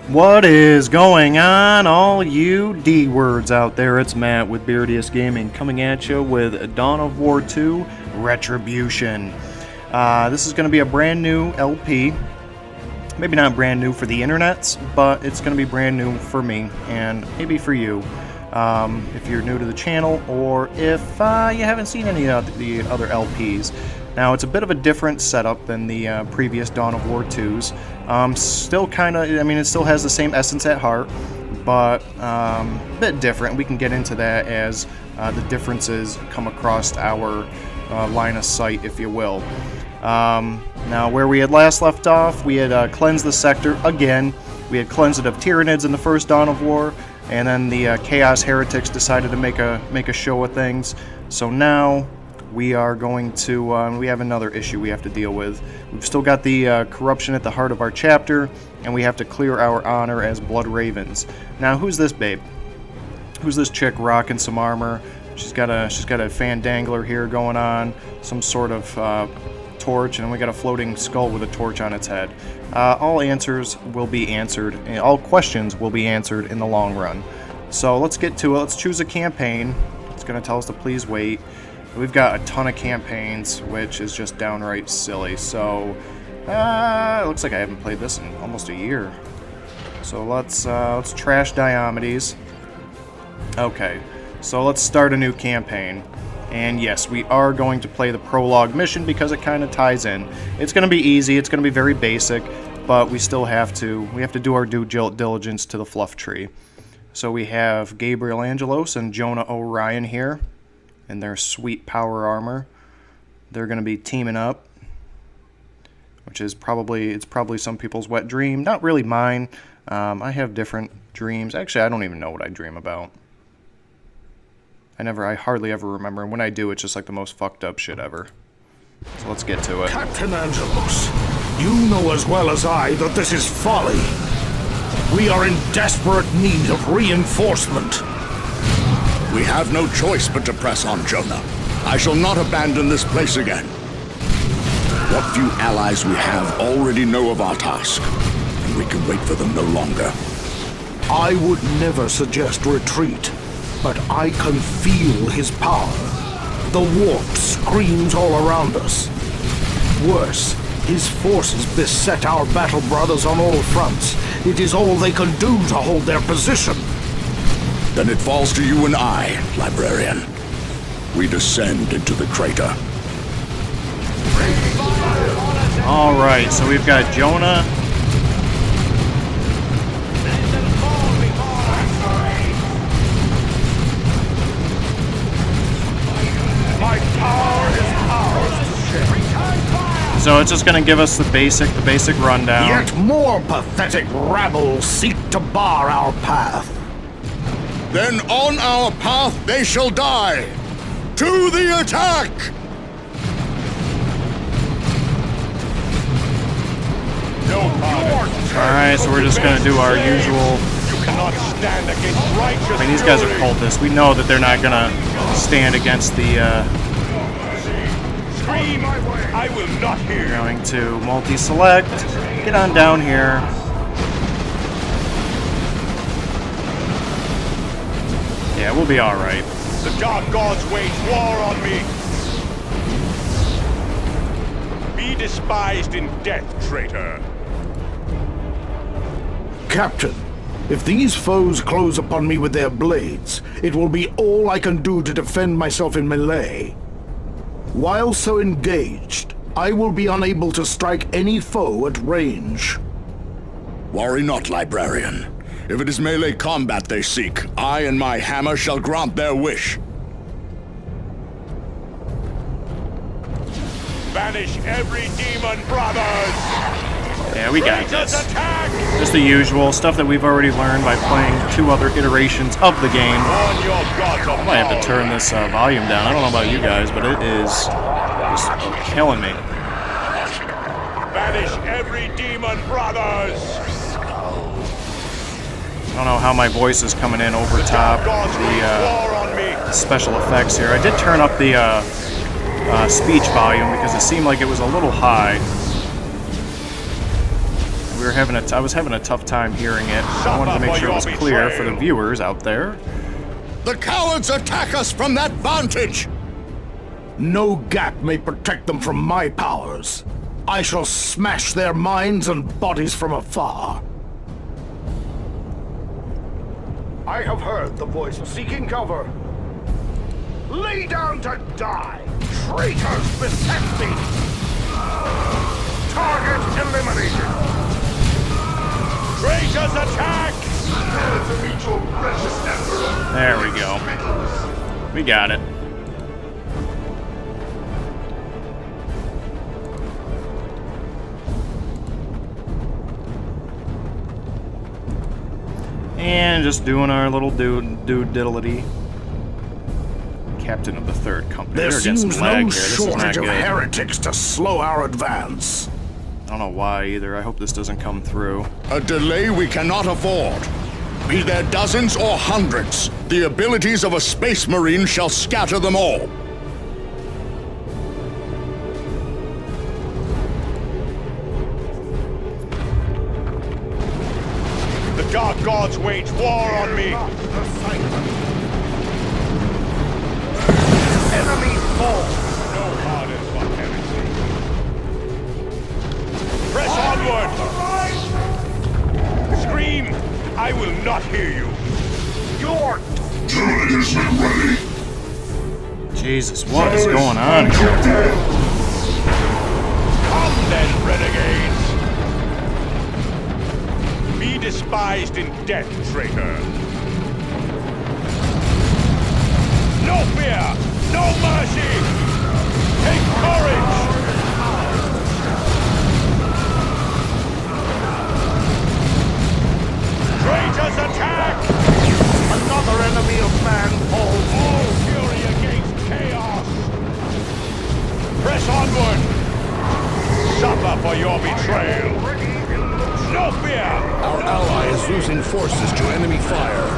What is going on, all you D-words out there? It's Matt with Beardiest Gaming coming at you with Dawn of War 2 Retribution. This is going to be a brand new LP. Maybe not brand new for the internets, but it's going to be brand new for me and maybe for you if you're new to the channel or if you haven't seen any of the other LPs. Now, it's a bit of a different setup than the previous Dawn of War 2s. Still kind of, I mean, it still has the same essence at heart, but a bit different. We can get into that as the differences come across our line of sight, if you will. Now, where we had last left off, we had cleansed the sector again. We had cleansed it of Tyranids in the first Dawn of War, and then the Chaos Heretics decided to make a show of things. So now we are going to, we have another issue we have to deal with. We've still got the corruption at the heart of our chapter, and we have to clear our honor as Blood Ravens. Now, who's this babe? Who's this chick rocking some armor? She's got a fan dangler here going on, some sort of torch, and we got a floating skull with a torch on its head. All answers will be answered, and all questions will be answered in the long run. So let's get to it. Let's choose a campaign. It's going to tell us to please wait. We've got a ton of campaigns, which is just downright silly. So, it looks like I haven't played this in almost a year. So let's trash Diomedes. Okay, so let's start a new campaign. And yes, we are going to play the prologue mission because it kind of ties in. It's going to be easy. It's going to be very basic, but we still have to do our due diligence to the fluff tree. So we have Gabriel Angelos and Jonah Orion here in their sweet power armor. They're going to be teaming up, which is probably some people's wet dream. Not really mine. I have different dreams. Actually, I don't even know what I dream about. I hardly ever remember, and when I do, it's just like the most fucked up shit ever. So let's get to it. Captain Angelos, you know as well as I that this is folly. We are in desperate need of reinforcement. We have no choice but to press on, Jonah. I shall not abandon this place again. What few allies we have already know of our task, and we can wait for them no longer. I would never suggest retreat, but I can feel his power. The warp screams all around us. Worse, his forces beset our battle brothers on all fronts. It is all they can do to hold their position. Then it falls to you and I, Librarian. We descend into the crater. Alright, so we've got Jonah. My power is ours. So it's just going to give us the basic rundown. Yet more pathetic rabble seek to bar our path. Then on our path they shall die! To the attack! Alright, so we're just going to do our usual. You cannot stand against righteous. I mean, these guys are cultists. We know that they're not going to stand against the. Scream! I will not hear. We're going to multi-select. Get on down here. Yeah, we'll be alright. The dark gods wage war on me. Be despised in death, traitor. Captain, if these foes close upon me with their blades, it will be all I can do to defend myself in melee. While so engaged, I will be unable to strike any foe at range. Worry not, Librarian. If it is melee combat they seek, I and my hammer shall grant their wish. Banish every demon, brothers! Yeah, we got this. Attack! Just the usual stuff that we've already learned by playing 2 other iterations of the game. On your gods of I might have to turn this volume down. I don't know about you guys, but it is just killing me. Banish every demon, brothers! I don't know how my voice is coming in over top the special effects here. I did turn up the speech volume because it seemed like it was a little high. I was having a tough time hearing it. I wanted to make sure it was clear for the viewers out there. The cowards attack us from that vantage! No gap may protect them from my powers. I shall smash their minds and bodies from afar. I have heard the voice seeking cover. Lay down to die! Traitors beset me! Target eliminated! Traitors attack! There we go. We got it. And just doing our little diddledy. Captain of the Third Company. There We're getting seems some lag no here. This is not shortage of good. heretics to slow our advance. I don't know why either. I hope this doesn't come through. A delay we cannot afford. Be there dozens or hundreds, the abilities of a space marine shall scatter them all. The Dark Gods wage war on me! Enemy fall! No pardon for heresy. Press onward! Scream! I will not hear you! Your Jesus, what is going on here? Come then, renegades! Be despised in death, traitor! No fear! No mercy! Take courage! Traitors attack! another enemy of man falls. All fury against chaos! Press onward! Suffer for your betrayal! No fear! Our ally is losing forces to enemy fire.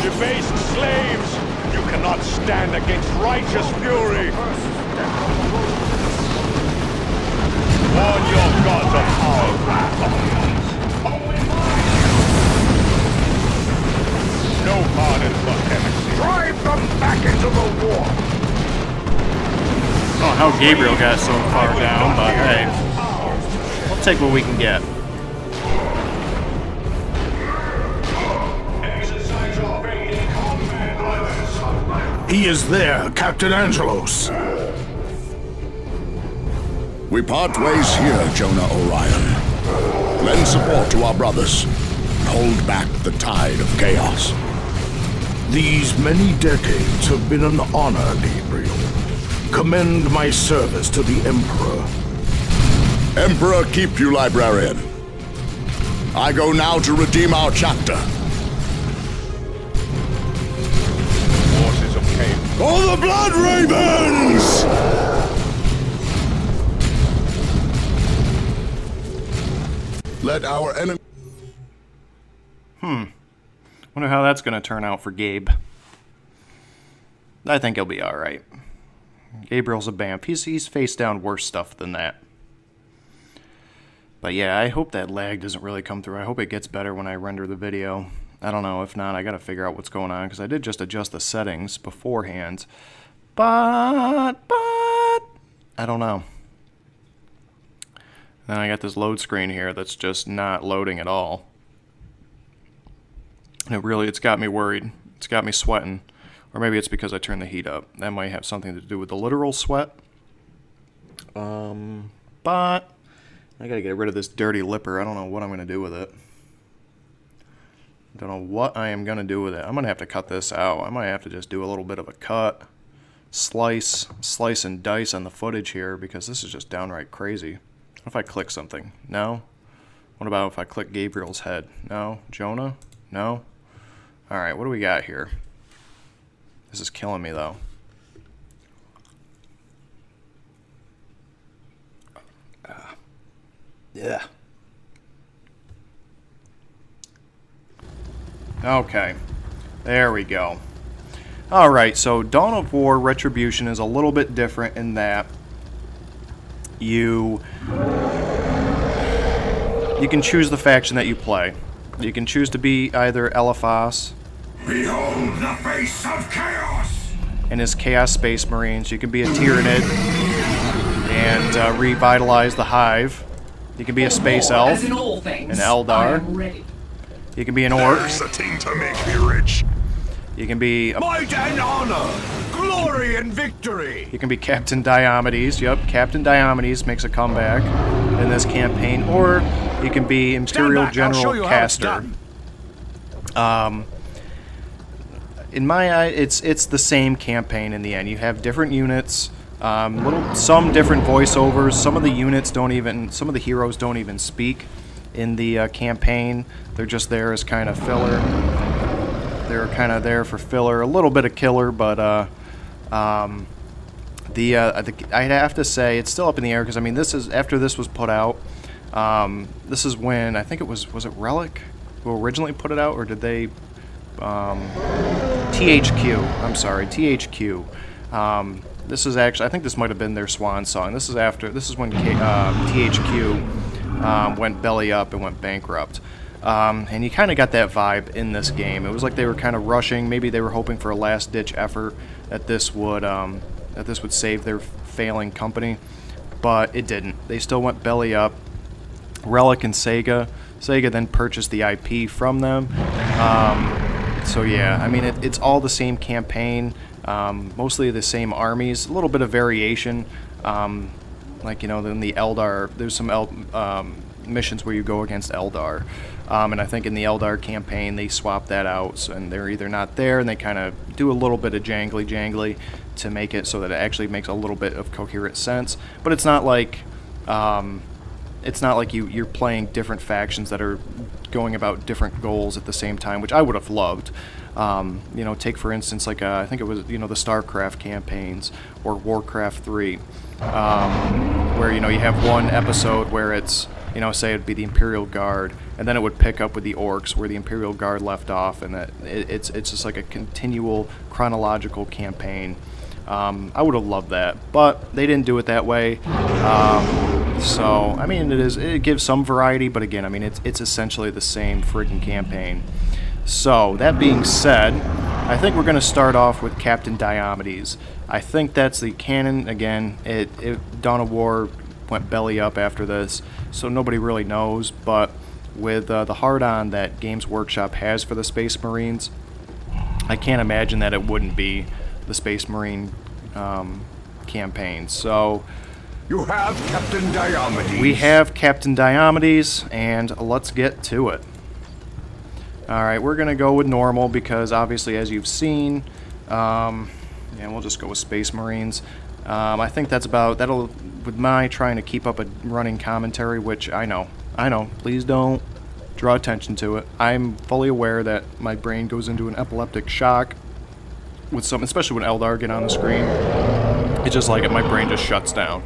Debased slaves! You cannot stand against righteous fury! Warn your gods of our wrath! No pardon for heresy! Drive them back into the war. I don't know how Gabriel got so far down, but hey, we'll take what we can get. He is there, Captain Angelos. We part ways here, Jonah Orion. Lend support to our brothers. Hold back the tide of chaos. These many decades have been an honor, Gabriel. Commend my service to the Emperor. Emperor keep you, librarian. I go now to redeem our chapter. Forces of Cain. For the Blood Ravens! Let our enemy... Wonder how that's gonna turn out for Gabe. I think he'll be alright. Gabriel's a bamf. He's faced down worse stuff than that. But yeah, I hope that lag doesn't really come through. I hope it gets better when I render the video. I don't know. If not, I gotta figure out what's going on, because I did just adjust the settings beforehand. But I don't know. Then I got this load screen here that's just not loading at all. And it's got me worried. It's got me sweating. Or maybe it's because I turned the heat up. That might have something to do with the literal sweat. But I gotta get rid of this dirty lipper. I don't know what I'm gonna do with it. Don't know what I am gonna do with it. I'm gonna have to cut this out. I might have to just do a little bit of a cut. Slice and dice on the footage here, because this is just downright crazy. What if I click something? No? What about if I click Gabriel's head? No? Jonah? No? Alright, what do we got here? This is killing me, though. Yeah. Okay. There we go. Alright, so Dawn of War Retribution is a little bit different in that you can choose the faction that you play. You can choose to be either Eliphas. Behold the face of chaos! And his Chaos Space Marines. You can be a Tyranid and revitalize the Hive. You can be a Space Elf, an Eldar. You can be an Orc. There's the thing to make me rich. You can be a, Might and honor, glory and victory. you can be Captain Diomedes. Yep, Captain Diomedes makes a comeback in this campaign. Or you can be Imperial General Castor. In my eye, it's the same campaign in the end. You have different units, some different voiceovers. Some of the units don't even, some of the heroes don't even speak in the campaign. They're just there as kind of filler. They're kind of there for filler, a little bit of killer, but I'd have to say it's still up in the air because I mean this is after this was put out. This is when I think it was it Relic who originally put it out, or did they? THQ. I'm sorry, THQ. This is actually, I think this might have been their swan song. This is after. This is when THQ went belly up and went bankrupt. And you kind of got that vibe in this game. It was like they were kind of rushing. Maybe they were hoping for a last-ditch effort that this would save their failing company, but it didn't. They still went belly up. Relic and Sega. Sega then purchased the IP from them. So yeah, I mean it's all the same campaign, mostly the same armies. A little bit of variation, like in the Eldar. There's some missions where you go against Eldar, and I think in the Eldar campaign they swap that out, so, and they're either not there, and they kind of do a little bit of jangly to make it so that it actually makes a little bit of coherent sense. But it's not like you're playing different factions that are going about different goals at the same time, which I would have loved. Take for instance, like I think it was the StarCraft campaigns or Warcraft 3, where you have one episode where it's say it'd be the Imperial Guard, and then it would pick up with the Orcs where the Imperial Guard left off, and that it's just like a continual chronological campaign. I would have loved that, but they didn't do it that way. So I mean, it gives some variety, but again, I mean it's essentially the same friggin' campaign. So that being said, I think we're going to start off with Captain Diomedes. I think that's the canon. Again, Dawn of War went belly up after this, so nobody really knows. But with the hard-on that Games Workshop has for the Space Marines, I can't imagine that it wouldn't be the Space Marine campaign. So You have Captain Diomedes. we have Captain Diomedes, and let's get to it. Alright, we're going to go with normal because obviously, as you've seen, and we'll just go with Space Marines. I think that'll, with my trying to keep up a running commentary, which I know, please don't draw attention to it. I'm fully aware that my brain goes into an epileptic shock with especially when Eldar get on the screen. It's just like my brain just shuts down,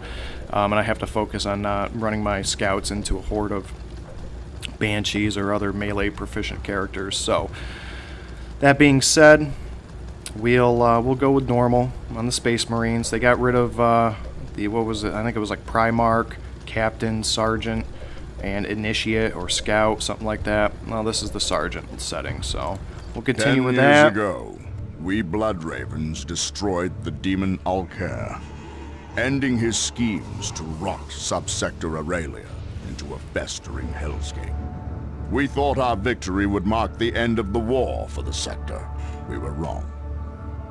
and I have to focus on not running my scouts into a horde of Banshees or other melee proficient characters. So that being said, we'll go with normal on the Space Marines. They got rid of what was it? I think it was like Primarch, Captain, Sergeant, and Initiate or Scout, something like that. Well, this is the Sergeant setting, so we'll continue with that. 10 years ago, we Bloodravens destroyed the demon Alcair, ending his schemes to rot Subsector Aurelia into a festering hellscape. We thought our victory would mark the end of the war for the sector. We were wrong.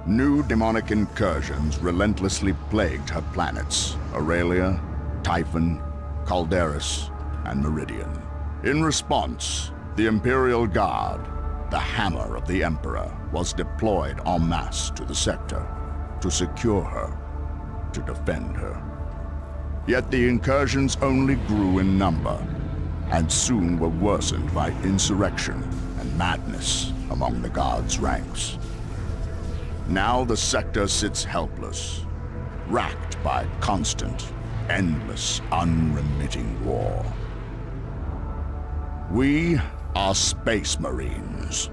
New demonic incursions relentlessly plagued her planets, Aurelia, Typhon, Calderis, and Meridian. In response, the Imperial Guard, the hammer of the Emperor, was deployed en masse to the sector to secure her, to defend her. Yet the incursions only grew in number, and soon were worsened by insurrection and madness among the Guard's ranks. Now the sector sits helpless, racked by constant, endless, unremitting war. We are Space Marines.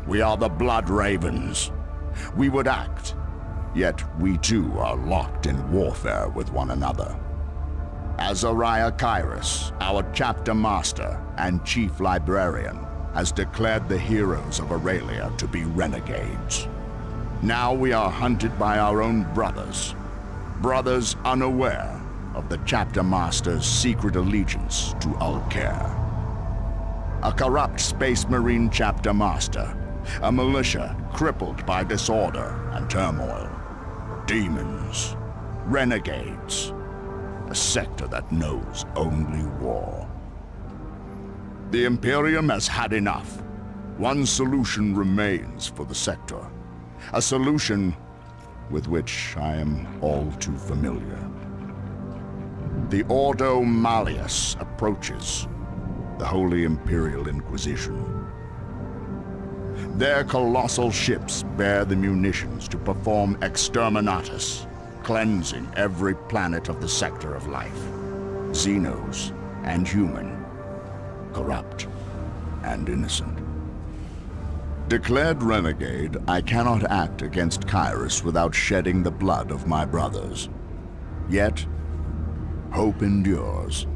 We are the Bloodravens, we would act. Yet we too are locked in warfare with one another. Azariah Kairos, our chapter master and chief librarian, has declared the heroes of Aurelia to be renegades. Now we are hunted by our own brothers. Brothers unaware of the chapter master's secret allegiance to Ulcair. A corrupt space marine chapter master. A militia crippled by disorder and turmoil. Demons. Renegades. A sector that knows only war. The Imperium has had enough. One solution remains for the sector. A solution with which I am all too familiar. The Ordo Malleus approaches the Holy Imperial Inquisition. Their colossal ships bear the munitions to perform exterminatus, cleansing every planet of the sector of life. Xenos and human, corrupt and innocent. Declared renegade, I cannot act against Kairos without shedding the blood of my brothers. Yet, hope endures.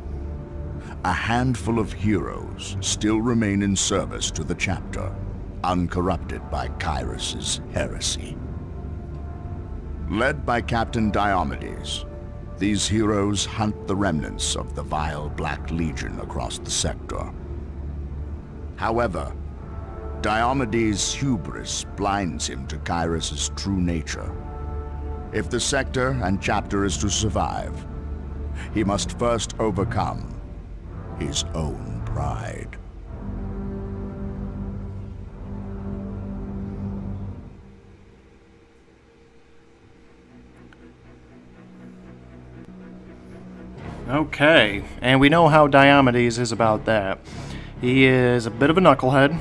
A handful of heroes still remain in service to the chapter, uncorrupted by Kairos' heresy. Led by Captain Diomedes, these heroes hunt the remnants of the vile Black Legion across the sector. However, Diomedes' hubris blinds him to Kairos' true nature. If the sector and chapter is to survive, he must first overcome his own pride. Okay, and we know how Diomedes is about that. He is a bit of a knucklehead,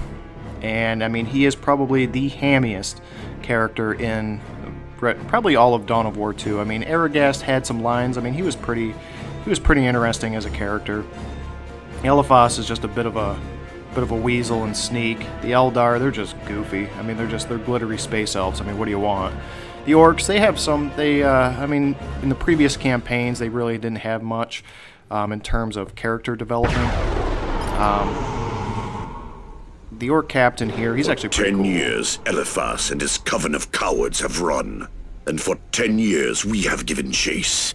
and I mean, he is probably the hammiest character in probably all of Dawn of War 2. I mean, Aragast had some lines. I mean, he was pretty interesting as a character. Eliphas is just a bit of a weasel and sneak. The Eldar, they're just goofy. I mean, they're glittery space elves. I mean, what do you want? The orcs, they have some. I mean, in the previous campaigns, they really didn't have much in terms of character development. The orc captain here, he's actually pretty cool. 10 years, Eliphas and his coven of cowards have run, and for 10 years we have given chase.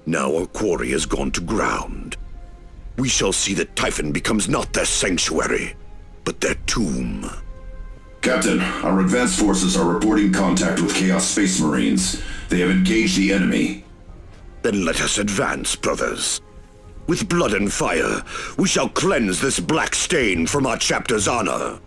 Now our quarry has gone to ground. We shall see that Typhon becomes not their sanctuary, but their tomb. Captain, our advanced forces are reporting contact with Chaos Space Marines. They have engaged the enemy. Then let us advance, brothers. With blood and fire, we shall cleanse this black stain from our chapter's honor.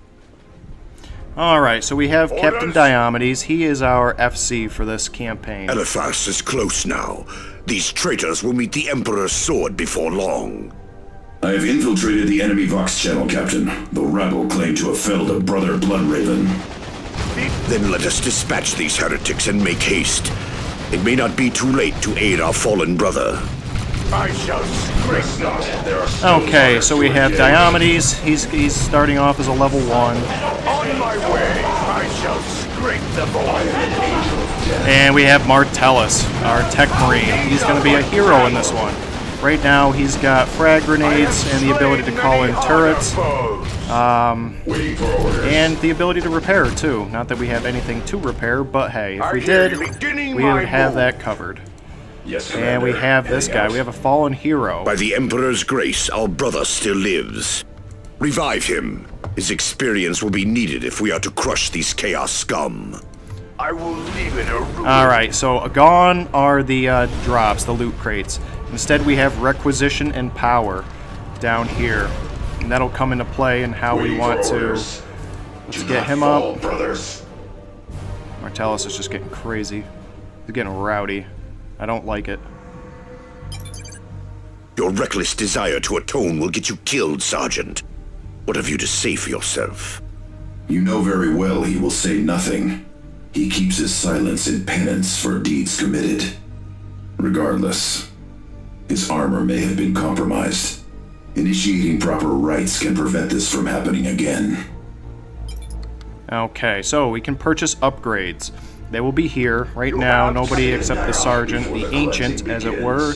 Alright, so we have Captain Diomedes. He is our FC for this campaign. Eliphas is close now. These traitors will meet the Emperor's sword before long. I have infiltrated the enemy Vox channel, Captain. The rebel claimed to have felled a brother Bloodraven. Then let us dispatch these heretics and make haste. It may not be too late to aid our fallen brother. I shall scrape not. There are Okay, so we have Diomedes. He's starting off as a level 1. on my way. I shall scrape the void. And we have Martellus, our tech marine. He's going to be a hero in this one. Right now, he's got frag grenades and the ability to call in turrets. And the ability to repair, too. Not that we have anything to repair, but hey, if we did, we would have that covered. Yes, And we have this guy. We have a fallen hero. By the Emperor's grace, our brother still lives. Revive him. His experience will be needed if we are to crush these chaos scum. I will leave it a ruin. Alright, so gone are the drops, the loot crates. Instead, we have requisition and power down here. And that'll come into play in how we want to... Let's get him up. Brothers. Martellus is just getting crazy. He's getting rowdy. I don't like it. Your reckless desire to atone will get you killed, Sergeant. What have you to say for yourself? You know very well he will say nothing. He keeps his silence in penance for deeds committed. Regardless, his armor may have been compromised. Initiating proper rites can prevent this from happening again. Okay, so we can purchase upgrades. They will be here. Right now, nobody except the sergeant, the ancient, as it were,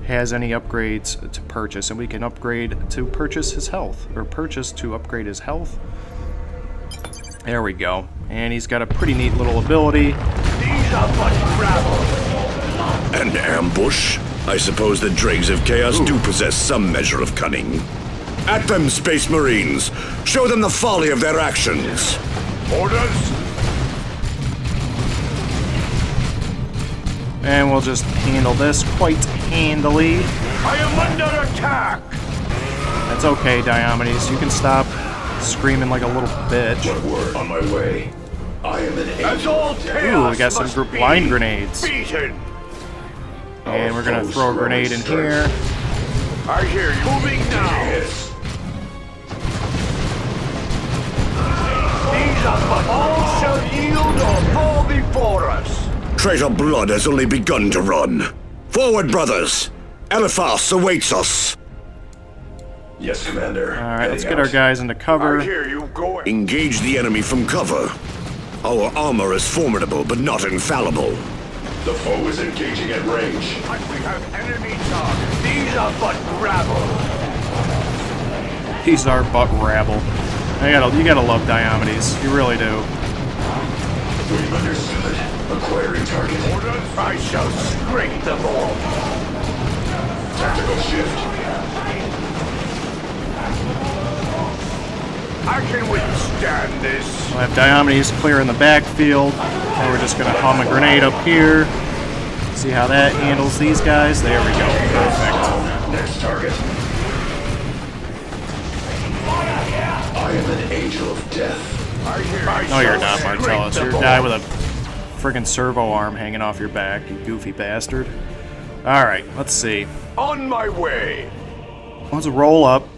has any upgrades to purchase. And we can upgrade to purchase his health, or purchase to upgrade his health. There we go. And he's got a pretty neat little ability. An ambush? I suppose the dregs of chaos do possess some measure of cunning. At them, Space Marines! Show them the folly of their actions! Orders? And we'll just handle this quite handily. I am under attack! That's okay, Diomedes. You can stop screaming like a little bitch. What word on my way? I am an As angel. all chaos Ooh, we got some must group be line grenades. beaten. And we're gonna throw a grenade in here. I hear you. Moving now. These are but all shall yield or fall before us. Traitor blood has only begun to run. Forward, brothers! Eliphas awaits us! Yes, Commander. Alright, let's get our guys into cover. I hear you going. Engage the enemy from cover. Our armor is formidable, but not infallible. The foe is engaging at range. We have enemy targets. These are but rabble. These are but rabble. You gotta love Diomedes. You really do. We've understood. Acquiring target. Orders? I shall scrape them all. Tactical shift. I can withstand this. We'll have Diomedes clear in the backfield. And we're just gonna hum a grenade up here. See how that handles these guys. There we go. Perfect. Next target. I am an angel of death. I hear No, you're not, Martellus. You're a guy with a friggin' servo arm hanging off your back, you goofy bastard. Alright, let's see. On my way. Let's roll up.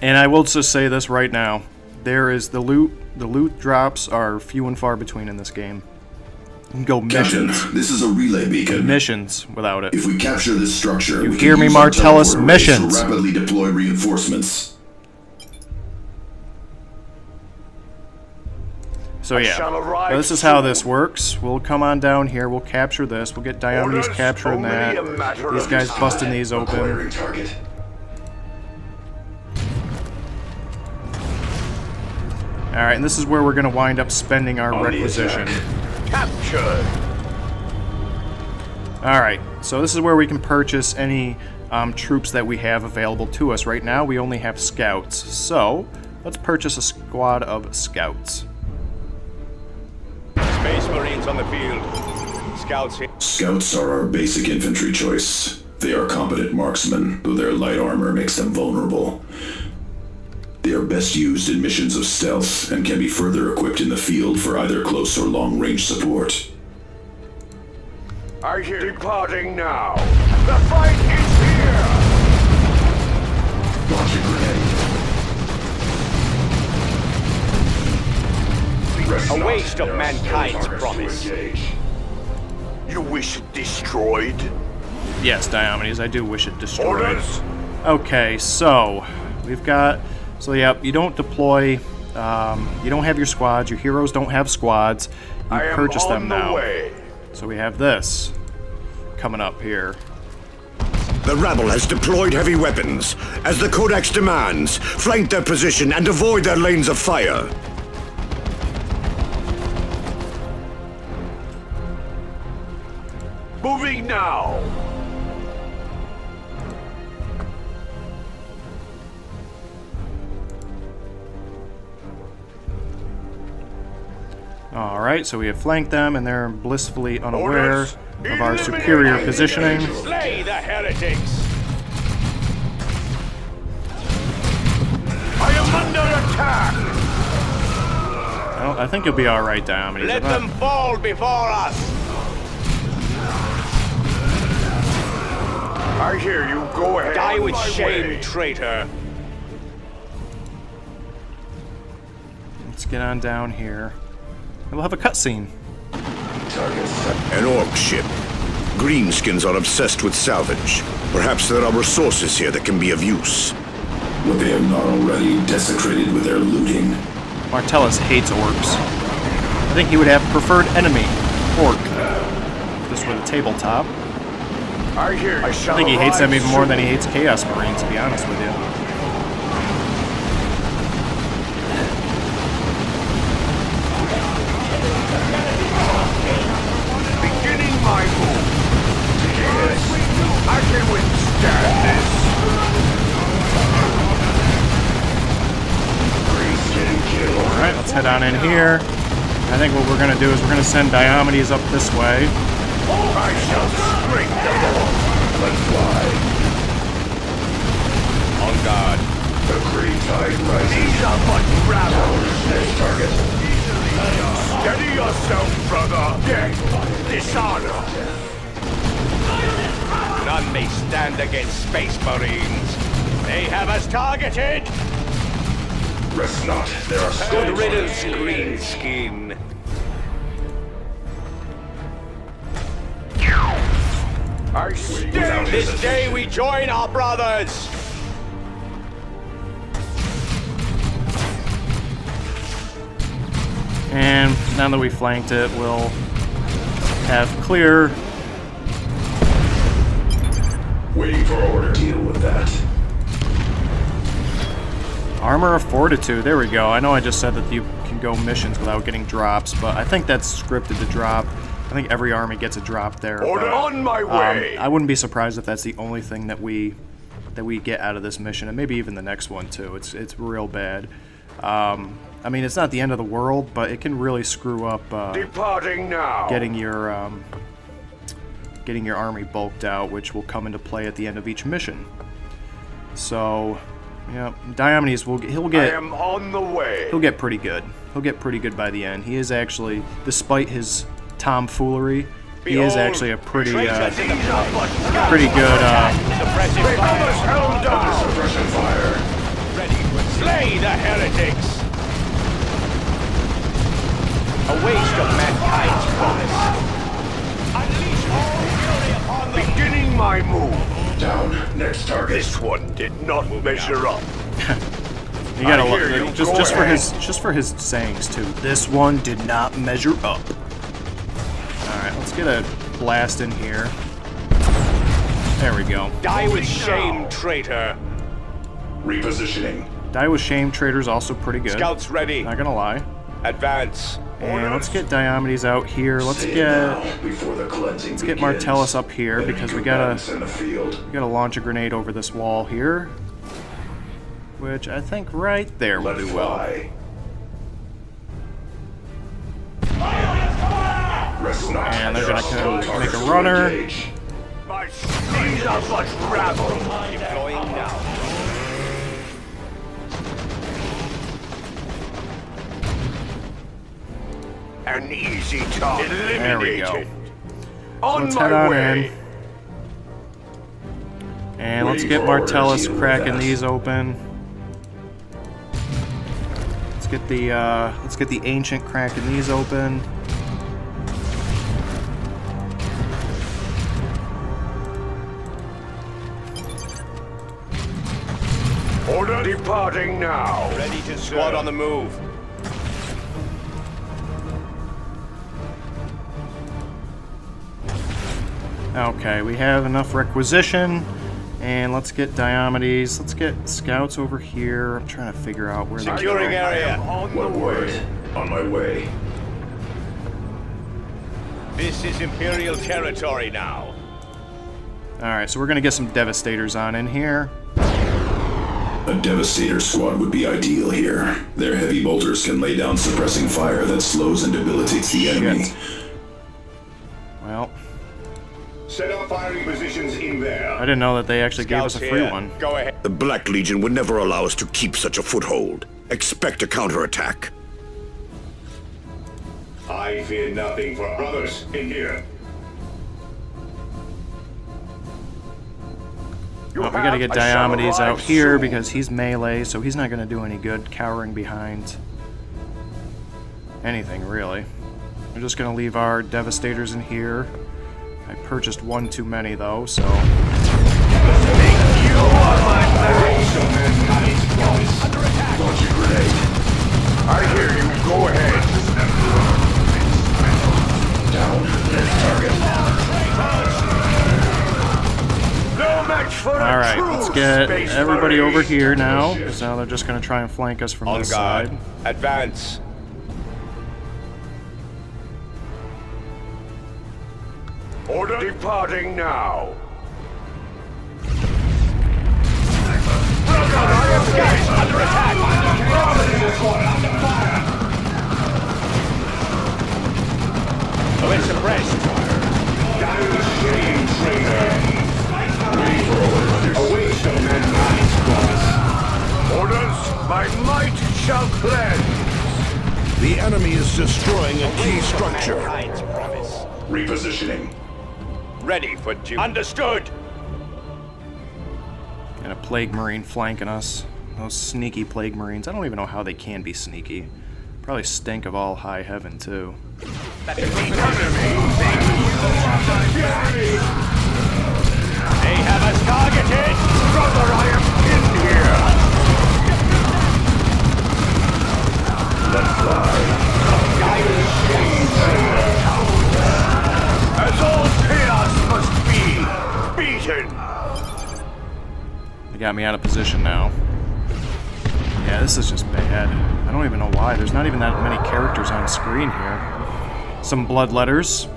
And I will just say this right now. There is the loot. The loot drops are few and far between in this game. You can go Captain, missions. this is a relay beacon. Missions without it. If we capture this structure, we hear can me, use our Martellus? teleport arrays Missions. to rapidly deploy reinforcements. So yeah, shall arrive so this is how soon. this works. We'll come on down here. We'll capture this. We'll get Diomedes Orders capturing only that. a matter These of guys time. busting these open. Acquiring target. All right, and this is where we're gonna wind up spending our On the requisition. attack. Captured. All right, so this is where we can purchase any troops that we have available to us. Right now, we only have scouts. So let's purchase a squad of scouts. Space Marines on the field. Scouts here. Scouts are our basic infantry choice. They are competent marksmen, though their light armor makes them vulnerable. They are best used in missions of stealth and can be further equipped in the field for either close or long-range support. I hear departing now. The fight is here. Launching grenade. Rest A not. waste of There are mankind's still targets to promise. engage. You wish it destroyed? Yes, Diomedes, I do wish it destroyed. Orders? Okay, so we've got. So yeah, you don't deploy. You don't have your squads. Your heroes don't have squads. You I am purchase on them the now. way. So we have this coming up here. The rabble has deployed heavy weapons. As the Codex demands, flank their position and avoid their lanes of fire. Moving now. Alright, so we have flanked them and they're blissfully unaware Orders. of our Eliminate superior the positioning. Slay the heretics. I am under attack. I think you'll be alright, Diomedes. Let I'm not- them fall before us! I hear you. Go ahead. Die On with my shame, way. traitor! Let's get on down here. And we'll have a cutscene. Target set. An orc ship. Greenskins are obsessed with salvage. Perhaps there are resources here that can be of use. What they have not already desecrated with their looting. Martellus hates orcs. I think he would have preferred enemy, orc. If this were the tabletop. I hear you. I think he hates them even more than he hates Chaos Marines, to be honest with you. Beginning my move. Yes, I can withstand this. Alright, let's head on in here. I think what we're going to do is we're going to send Diomedes up this way. I shall scrape them all. Let's fly. On guard. The great tide rises. These are but rabbles. Next target. Steady yourself, brother. Death, dishonor. None may stand against Space Marines. They have us targeted. Rest not. There are Good riddance, green skin. I stand this day we join our brothers. And now that we flanked it, we'll have clear. waiting for order. Deal with that. Armor of Fortitude, there we go. I know I just said that you can go missions without getting drops, but I think that's scripted to drop. I think every army gets a drop there. Order on my way. I wouldn't be surprised if that's the only thing that we get out of this mission, and maybe even the next one too. It's real bad. I mean, it's not the end of the world, but it can really screw up Departing now. getting your army bulked out, which will come into play at the end of each mission. So, yeah, Diomedes he'll I get am on the way. he'll get pretty good. He'll get pretty good by the end. He is actually, despite his tomfoolery, he is actually a pretty good Suppressive fire. Ready to slay the heretics. A waste of mankind's promise. Unleash all fury upon them. Beginning my move. Down. Next target. This one did not measure up. You gotta I hear look you. just Go for ahead. just for his sayings too. This one did not measure up. All right, let's get a blast in here. There we go. Die with shame, traitor. Repositioning. Die with Shame Trader's also pretty good. Scouts ready. Not gonna lie. Advance. And let's get Diomedes out here. Let's Say it get now, before the cleansing let's get begins. Martellus up here Enemy because we combatants in the field. gotta launch a grenade over this wall here, which I think right there will Let do it well. fly. Rest not. And they're gonna Still make a targets to runner. engage. My these are but rabble. Deploying now. An easy target. There we go. Eliminated. On Let's my head on way. in. And let's Waiting get for order, Martellus deal with cracking that. these open. Let's get the ancient cracking these open. Order departing now. Ready to squad on the move. Okay, we have enough requisition. And let's get Diomedes. Let's get scouts over here. I'm trying to figure out where they're Securing going. area. On the What word? way. On my way. This is Imperial territory now. Alright, so we're going to get some Devastators on in here. A Devastator squad would be ideal here. Their heavy bolters can lay down suppressing fire that slows and debilitates the enemy. Shit. Well, Set up firing positions in there. I didn't know that they actually gave us a free here. one. Go ahead. The Black Legion would never allow us to keep such a foothold. Expect a counterattack. I fear nothing for brothers in here. Well, we gotta get Diomedes out here because he's melee, so he's not gonna do any good cowering behind anything, really. We're just gonna leave our Devastators in here. I purchased one too many, though, so... Launch a grenade. I hear you. Go ahead. Down. Next target. No match for a Alright, true let's get space everybody marine. over here now, because now they're just going to try and flank us from On this guard. side. Advance. Order departing now. Under attack. Oh, it's suppressed. Orders, my might shall cleanse. The enemy is destroying a key structure. Mankind's promise. Repositioning. Ready for duty. Understood. And a Plague Marine flanking us. Those sneaky Plague Marines. I don't even know how they can be sneaky. Probably stink of all high heaven, too. They have us targeted. Brother, I am in here. As all chaos must be beaten. They got me out of position now. Yeah, this is just bad. I don't even know why. There's not even that many characters on screen here. Some bloodletters.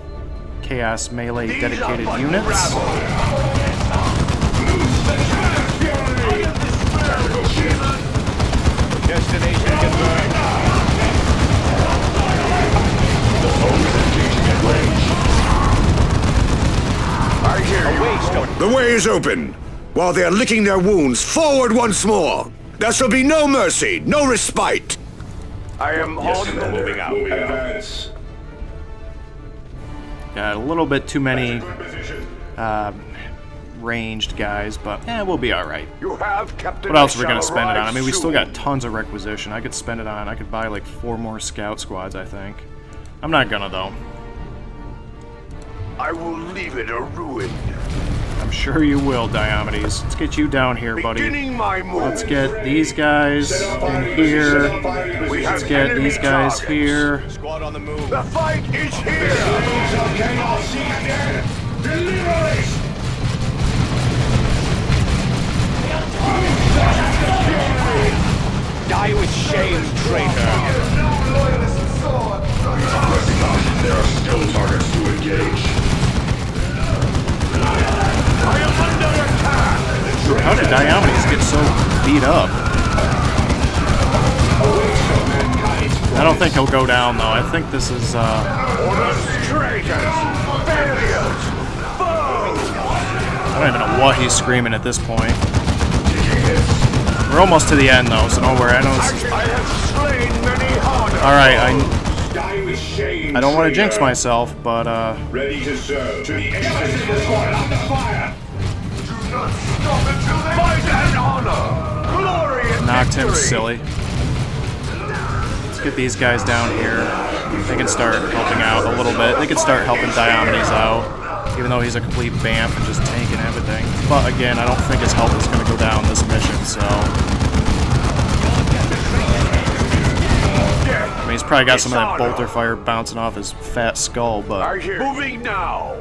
Chaos melee dedicated units. Destination confirmed. I hear you. Away, Stone. The way is open. While they are licking their wounds, forward once more. There shall be no mercy, no respite. I am on the Moving out. Advance. Got a little bit too many ranged guys, but we'll be alright. You have Captain. What else are we going to spend it on? I mean, we still got tons of requisition. I could spend it on, I could buy like 4 more scout squads, I think. I'm not gonna, though. I will leave it a ruin. I'm sure you will, Diomedes. Let's get you down here, buddy. Beginning my move. Let's get these guys in here. We Let's have get enemy these guys targets. here. Squad on the move. The fight is here. Die with shame, traitor. There are still targets to engage. I am under attack. How did Diomedes get so beat up? I don't think he'll go down, though. I think this is, Orders, traitors, failures, foes. I don't even know what he's screaming at this point. We're almost to the end, though, so don't worry. I know this is... I have slain many harder. Alright, Die with shame. I don't want to jinx myself, but, Ready to serve. To the squad under fire. Do not stop until they fight and honor. Glory and knocked him victory. silly. Let's get these guys down here. They can start helping out a little bit. They can start helping Diomedes out, even though he's a complete vamp and just tanking everything. But again, I don't think his health is going to go down this mission, so... I mean, he's probably got some of that bolter fire bouncing off his fat skull, but... I hear moving now.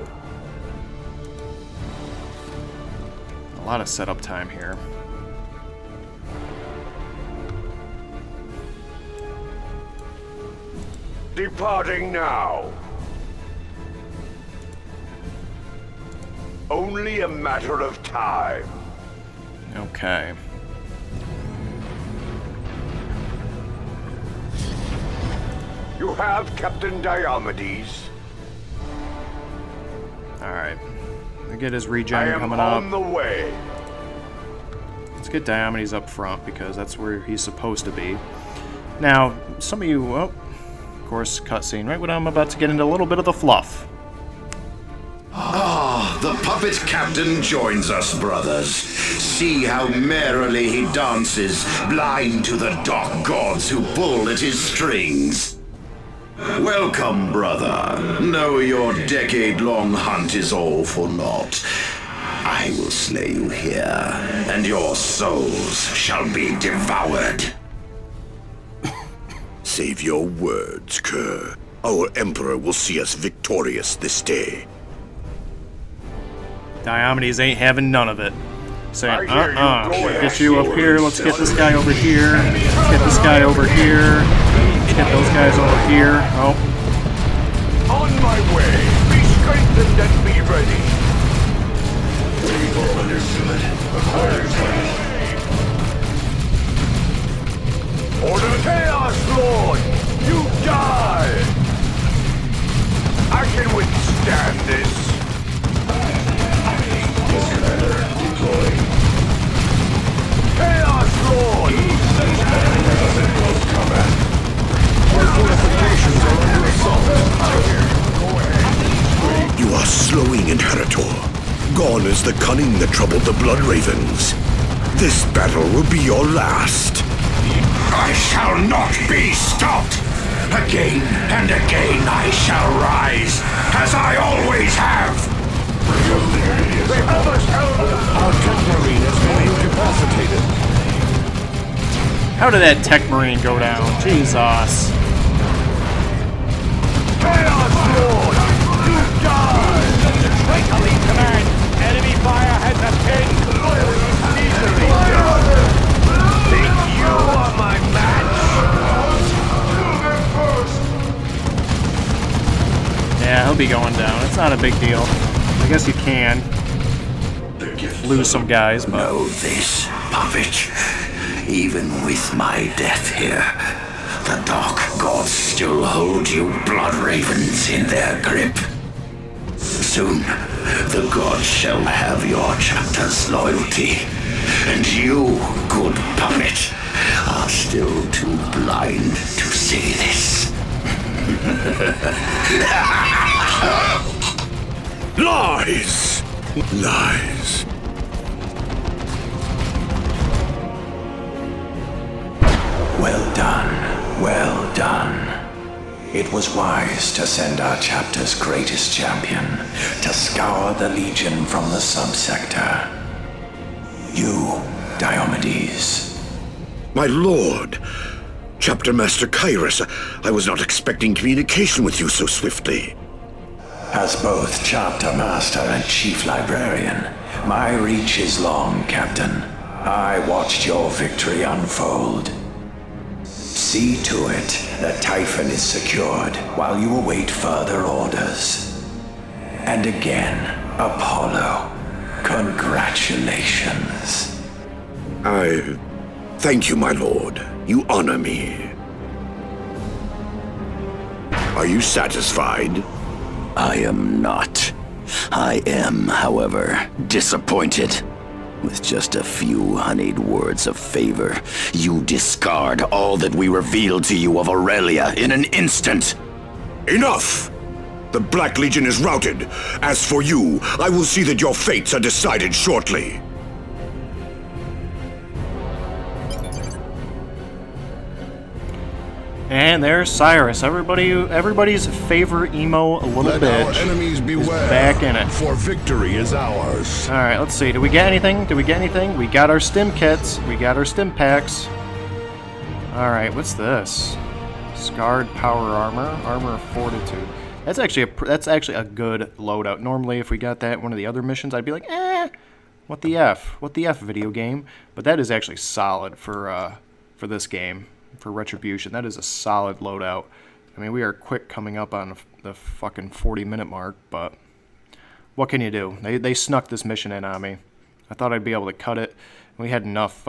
A lot of setup time here. Departing now. Only a matter of time. Okay. You have Captain Diomedes. Alright. We get his I regen am coming up. on the way. Let's get Diomedes up front, because that's where he's supposed to be. Now, some of you... Oh, of course, cutscene. Right when I'm about to get into a little bit of the fluff. The puppet captain joins us, brothers. See how merrily he dances, blind to the dark gods who pull at his strings. Welcome, brother. Know your decade-long hunt is all for naught. I will slay you here, and your souls shall be devoured. Save your words, Kerr. Our Emperor will see us victorious this day. Diomedes ain't having none of it. Saying, I hear you. Go ahead. get you up here, let's get this guy over here, let's get this guy over here, let's get those guys over here. Oh, On my way. Be strengthened and be ready. Order Chaos Lord! You die! I can withstand this. Chaos Lord! You are slowing, Inheritor. Gone is the cunning that troubled the Blood Ravens. This battle will be your last. I shall not be stopped! Again and again I shall rise, as I always have! They have us held! Our tech marine has been incapacitated. how did that tech marine go down? Jesus. Chaos Lord! You die! Take a lead command. Enemy fire has us pinned. Easily done! Think you are my match? Yeah, he'll be going down. It's not a big deal. I guess you can lose some guys, but Know this, puppet. Even with my death here, the Dark Gods still hold you Blood Ravens in their grip. Soon, the gods shall have your chapter's loyalty, and you, good puppet, are still too blind to see this. Lies! Lies. Well done, well done. It was wise to send our chapter's greatest champion to scour the Legion from the subsector. You, Diomedes. My lord. Chapter Master Kairos, I was not expecting communication with you so swiftly. As both chapter master and chief librarian, my reach is long, Captain. I watched your victory unfold. See to it that Typhon is secured while you await further orders. And again, Apollo, congratulations. I thank you, my lord. You honor me. Are you satisfied? I am not. I am, however, disappointed. With just a few honeyed words of favor, you discard all that we revealed to you of Aurelia in an instant. Enough! The Black Legion is routed. As for you, I will see that your fates are decided shortly. and there's Cyrus. Everybody's favorite emo little Let our bitch enemies is beware, back in it. for victory is ours. All right, let's see. Did we get anything? We got our stim kits. We got our stim packs. All right, what's this? Scarred power armor, armor of fortitude. That's actually a good loadout. Normally, if we got that in one of the other missions, I'd be like, what the f? What the f, video game? But that is actually solid for this game, for Retribution. That is a solid loadout. I mean, we are quick coming up on the fucking 40-minute mark, but what can you do? They snuck this mission in on me. I thought I'd be able to cut it. We had enough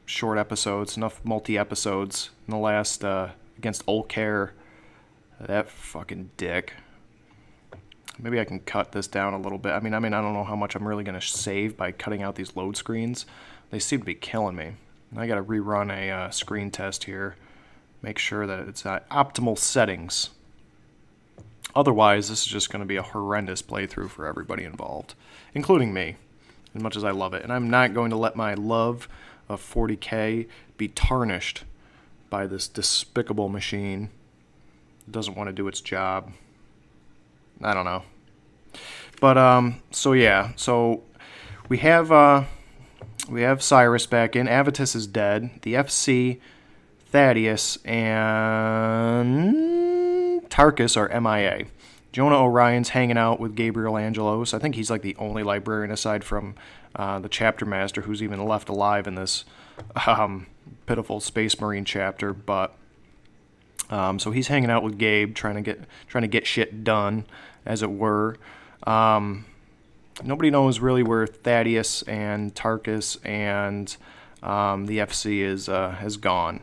short episodes, enough multi-episodes in the last against Olcare. That fucking dick. Maybe I can cut this down a little bit. I mean, I don't know how much I'm really going to save by cutting out these load screens. They seem to be killing me. I got to rerun a screen test here. Make sure that it's at optimal settings. Otherwise, this is just going to be a horrendous playthrough for everybody involved, including me, as much as I love it. And I'm not going to let my love of 40K be tarnished by this despicable machine. It doesn't want to do its job. I don't know. But, so yeah. So, we have Cyrus back in. Avitus is dead. The FC Thaddeus and Tarkus are MIA. Jonah Orion's hanging out with Gabriel Angelos. I think he's like the only librarian aside from the chapter master who's even left alive in this pitiful Space Marine chapter. But so he's hanging out with Gabe, trying to get shit done, as it were. Nobody knows really where Thaddeus and Tarkus and the FC has gone.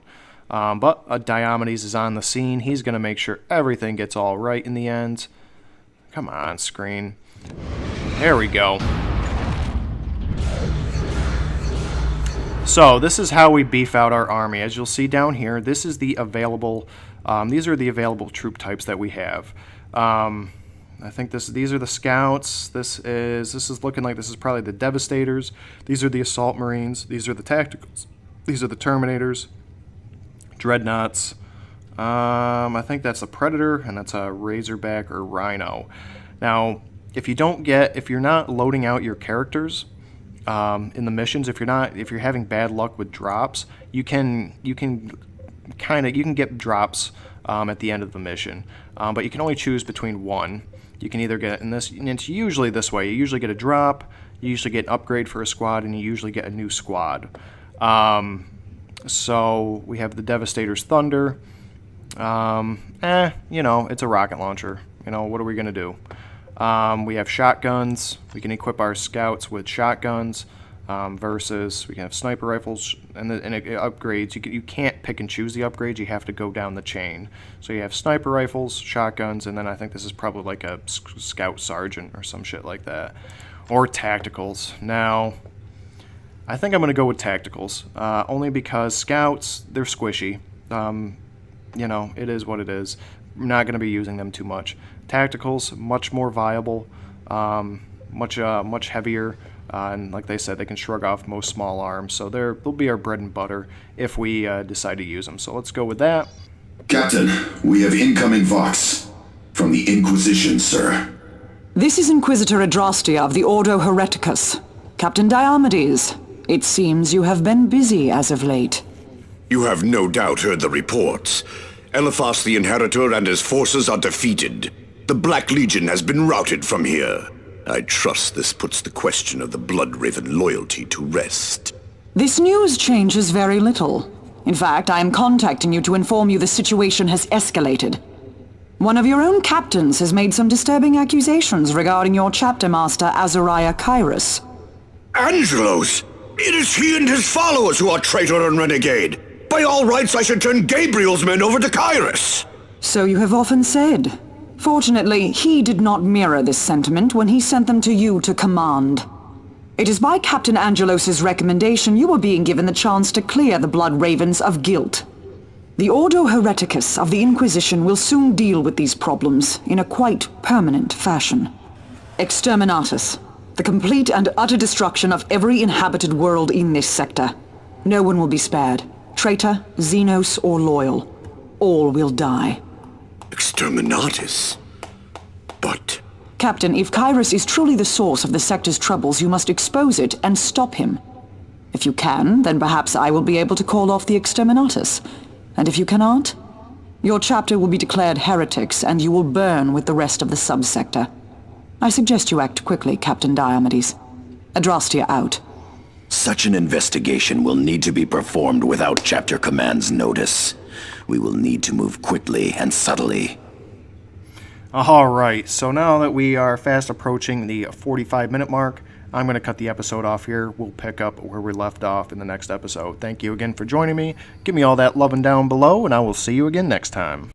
But Diomedes is on the scene. He's going to make sure everything gets all right in the end. Come on, screen. There we go. So this is how we beef out our army. As you'll see down here, this is the available. These are the available troop types that we have. I think these are the scouts. This is looking like this is probably the Devastators. These are the Assault Marines. These are the Tacticals. These are the Terminators. Dreadnoughts. I think that's a Predator, and that's a Razorback or Rhino. Now, if you're not loading out your characters in the missions, if you're having bad luck with drops, you can get drops at the end of the mission, but you can only choose between one. You can either get, and it's usually this way. You usually get a drop, you usually get an upgrade for a squad, and you usually get a new squad. So we have the Devastator's Thunder. It's a rocket launcher. What are we going to do? We have shotguns. We can equip our scouts with shotguns versus we can have sniper rifles, and it upgrades. You can't pick and choose the upgrades. You have to go down the chain. So you have sniper rifles, shotguns, and then I think this is probably like a scout sergeant or some shit like that. Or tacticals. Now, I think I'm going to go with tacticals, only because scouts, they're squishy. It is what it is. I'm not going to be using them too much. Tacticals, much more viable, much heavier, and like they said, they can shrug off most small arms, so they'll be our bread and butter if we decide to use them. So let's go with that. Captain, we have incoming Vox. From the Inquisition, sir. This is Inquisitor Adrastia of the Ordo Hereticus. Captain Diomedes, it seems you have been busy as of late. You have no doubt heard the reports. Eliphas the Inheritor and his forces are defeated. The Black Legion has been routed from here. I trust this puts the question of the Bloodraven loyalty to rest. This news changes very little. In fact, I am contacting you to inform you the situation has escalated. One of your own captains has made some disturbing accusations regarding your chapter master, Azariah Kairos. Angelos! It is he and his followers who are traitor and renegade. By all rights, I should turn Gabriel's men over to Kairos. So you have often said. Fortunately, he did not mirror this sentiment when he sent them to you to command. It is by Captain Angelos' recommendation you are being given the chance to clear the Blood Ravens of guilt. The Ordo Hereticus of the Inquisition will soon deal with these problems in a quite permanent fashion. Exterminatus. The complete and utter destruction of every inhabited world in this sector. No one will be spared. Traitor, Xenos, or loyal. All will die. Exterminatus? But... Captain, if Kairos is truly the source of the sector's troubles, you must expose it and stop him. If you can, then perhaps I will be able to call off the Exterminatus. And if you cannot, your chapter will be declared heretics and you will burn with the rest of the subsector. I suggest you act quickly, Captain Diomedes. Adrastia out. Such an investigation will need to be performed without Chapter Command's notice. We will need to move quickly and subtly. Alright, so now that we are fast approaching the 45-minute mark, I'm going to cut the episode off here. We'll pick up where we left off in the next episode. Thank you again for joining me. Give me all that love and down below, and I will see you again next time.